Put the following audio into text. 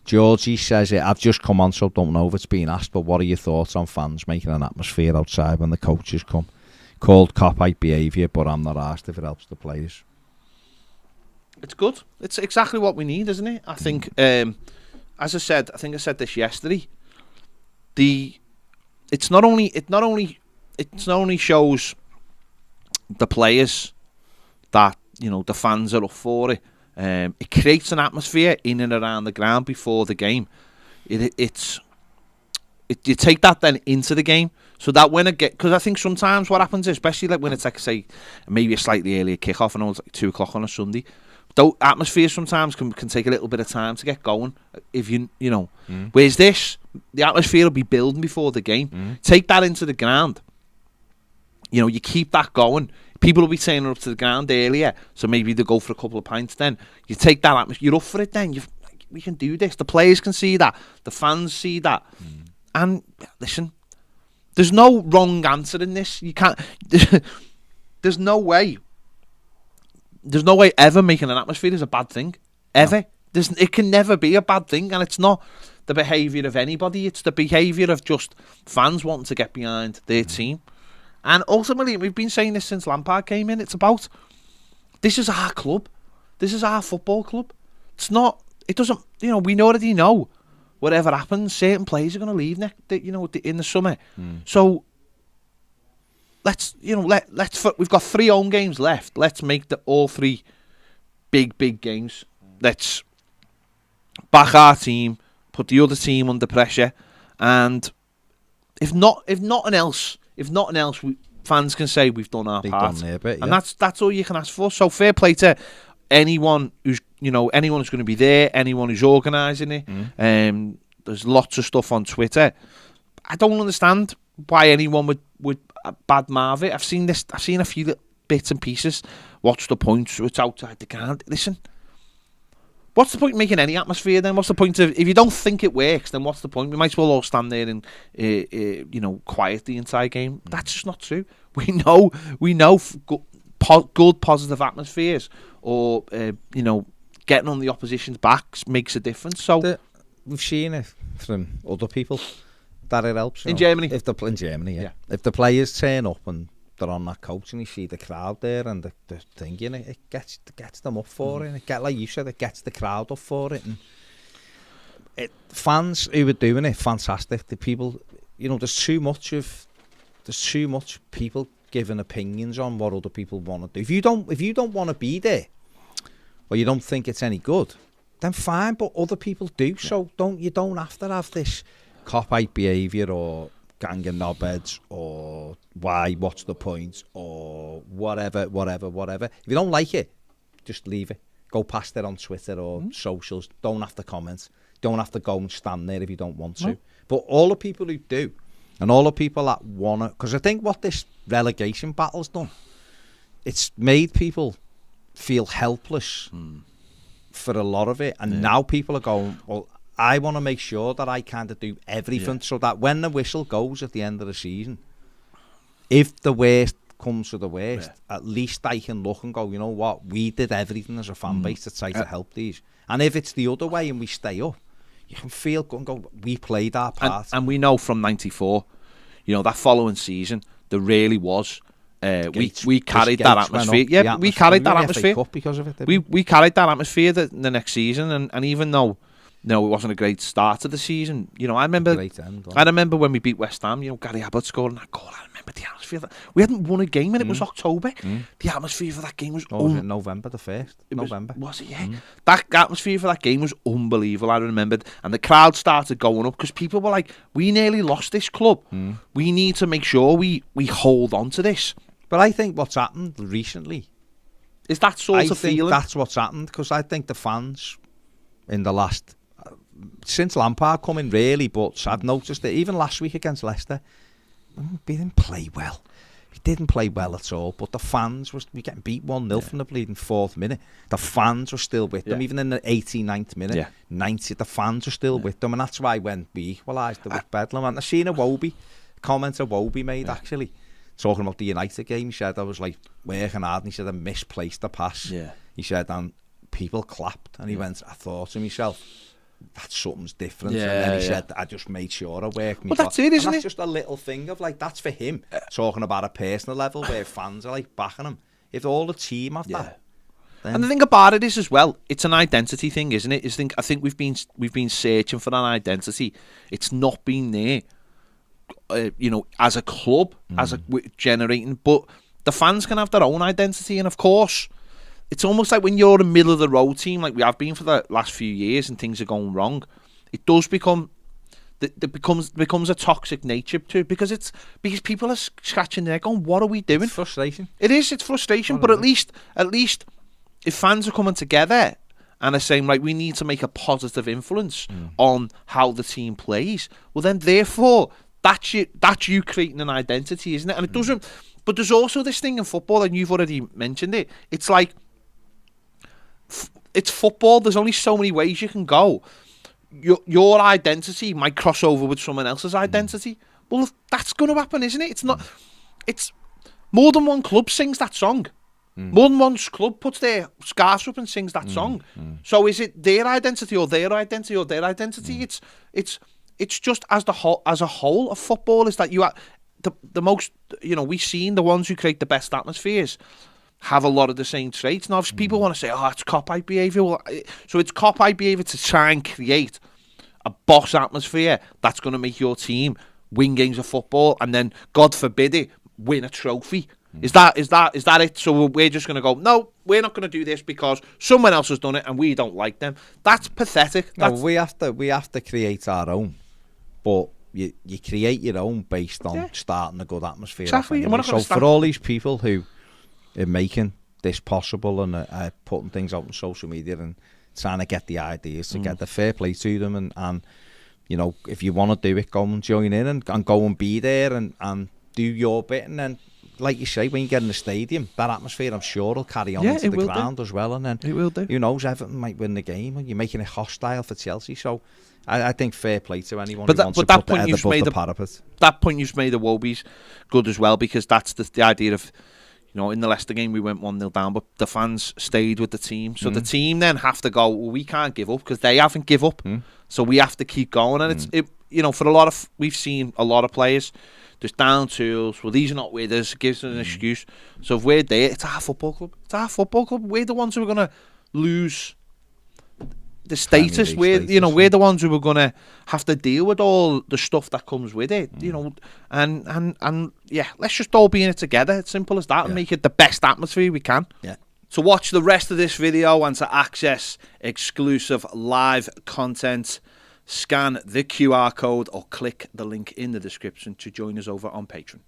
Georgie says it. I've just come on, so don't know if it's been asked, but what are your thoughts on fans making an atmosphere outside when the coaches come? Called cop-out behaviour, but I'm not asked if it helps the players. It's good. It's exactly what we need, isn't it? I think, as I said, I think I said this yesterday. It's not only shows the players that, you know, the fans are up for it. It creates an atmosphere in and around the ground before the game. You take that then into the game, so that when it because I think sometimes what happens, especially like when it's like, say, maybe a slightly earlier kickoff, and it's like 2 o'clock on a Sunday. Though atmosphere sometimes can take a little bit of time to get going. If you know, whereas this, the atmosphere will be building before the game. Take that into the ground. You know, you keep that going. People will be turning up to the ground earlier, so maybe they go for a couple of pints then. You take that atmosphere, you're up for it then. We can do this. The players can see that. The fans see that. And listen, there's no wrong answer in this. You can't... There's no way ever making an atmosphere is a bad thing. Ever. No. It can never be a bad thing, and it's not the behaviour of anybody. It's the behaviour of just fans wanting to get behind their team. And ultimately, we've been saying this since Lampard came in, it's about, this is our club. This is our football club. It's not, it doesn't, you know, we already know whatever happens, certain players are going to leave in the summer. So, let's we've got 3 home games left. Let's make all 3 big games. Let's back our team, put the other team under pressure, and if nothing else, fans can say we've done our part, and that's all you can ask for. So fair play to anyone who's going to be there, anyone who's organising it. There's lots of stuff on Twitter. I don't understand why anyone would badmouth it. I've seen a few bits and pieces. What's the point? So it's outside the ground. Listen, what's the point of making any atmosphere then? What's the point of, if you don't think it works, then what's the point? We might as well all stand there and quiet the entire game. That's just not true. We know good positive atmospheres, or getting on the opposition's backs makes a difference. So we've seen it from other people that it helps in Germany. If the players turn up and they're on that coach and you see the crowd there and the thing, it gets them up for it. And like you said, it gets the crowd up for it. And fans who are doing it, fantastic. The people, there's too much people giving opinions on what other people want to do. If you don't want to be there, or you don't think it's any good, then fine. But other people do. So you don't have to have this cop-out behaviour or gang of knobheads or what's the point or whatever. If you don't like it, just leave it. Go past it on Twitter or socials. Don't have to comment. Don't have to go and stand there if you don't want to. But all the people who do, and all the people that want to, because I think what this relegation battle's done, it's made people feel helpless for a lot of it. And now people are going, well, I want to make sure that I kind of do everything so that when the whistle goes at the end of the season, if the worst comes to the worst, at least I can look and go, you know what, we did everything as a fan base to try to help these. And if it's the other way and we stay up, you can feel good and go, we played our part. And we know from '94, that following season, there really was. We carried that atmosphere. Yeah, we carried that atmosphere because of it. We carried that atmosphere the next season, and even though it wasn't a great start to the season, I remember when we beat West Ham. Gary Ablett scoring that goal. I remember the atmosphere. We hadn't won a game, and it was October. The atmosphere for that game was. Was it November the 1st? November. Was it? Yeah. That atmosphere for that game was unbelievable. I remembered, and the crowd started going up because people were like, "We nearly lost this club. We need to make sure we hold on to this." But I think what's happened recently is that sort of feeling. That's what's happened, because I think the fans in the last since Lampard coming really, but I've noticed that even last week against Leicester, we didn't play well. We didn't play well at all. But the fans we getting beat 1-0 from the bleeding 4th minute. The fans were still with them, even in the 89th minute, 90th. The fans were still with them, and that's why when we equalised, it was bedlam. And I seen a comment Wobie made actually, talking about the United game. He said I was like working hard, and he said I misplaced the pass. He said, and people clapped, and he went, I thought to myself, that something's different. And then he said, I just made sure I worked me. But that's it, isn't and it? that's just a little thing of like, that's for him. Talking about a personal level where fans are like backing him. If all the team have that. Then... And the thing about it is as well, it's an identity thing, isn't it? I think we've been searching for an identity. It's not been there, as a club, as a generating. But the fans can have their own identity, and of course, it's almost like when you're a middle of the road team, like we have been for the last few years, and things are going wrong. It does become becomes a toxic nature to it because people are scratching their head going, what are we doing? It's frustration. It's frustration, but at least if fans are coming together and are saying, right, we need to make a positive influence on how the team plays, well then therefore that's you creating an identity, isn't it? And it doesn't, but there's also this thing in football, and you've already mentioned it, it's like it's football, there's only so many ways you can go. Your identity might cross over with someone else's identity. Well, that's going to happen, isn't it? It's not. It's more than one club sings that song. More than one club puts their scarves up and sings that song. So is it their identity or their identity or their identity? It's just as a whole of football is that you are the most. We've seen the ones who create the best atmospheres have a lot of the same traits. Now, if people want to say, it's cop-out behaviour, well, so it's cop-out behaviour to try and create a boss atmosphere that's going to make your team win games of football and then, God forbid it, win a trophy. Is that it? So we're just going to go, no, we're not going to do this because someone else has done it and we don't like them. That's pathetic. No, we have to create our own, but you create your own based on starting a good atmosphere. Exactly. So for all these people who are making this possible and putting things out on social media and trying to get the ideas to get the fair play to them and if you want to do it, go and join in and go and be there and do your bit, and then like you say, when you get in the stadium, that atmosphere I'm sure will carry on into the ground as well, and then it will do. Who knows, Everton might win the game and you're making it hostile for Chelsea. So I think fair play to anyone who wants to put their head above the parapet. That point you've made, the Wobie's good as well, because that's the idea of, in the Leicester game we went 1-0 down, but the fans stayed with the team. So the team then have to go, well, we can't give up because they haven't give up. So we have to keep going. And for we've seen a lot of players just down tools. Well, these are not with us. It gives them an excuse. So if we're there, it's our football club. We're the ones who are going to lose the status. We're the ones who are going to have to deal with all the stuff that comes with it. And let's just all be in it together. It's simple as that, and make it the best atmosphere we can. Yeah. To watch the rest of this video and to access exclusive live content, scan the QR code or click the link in the description to join us over on Patreon.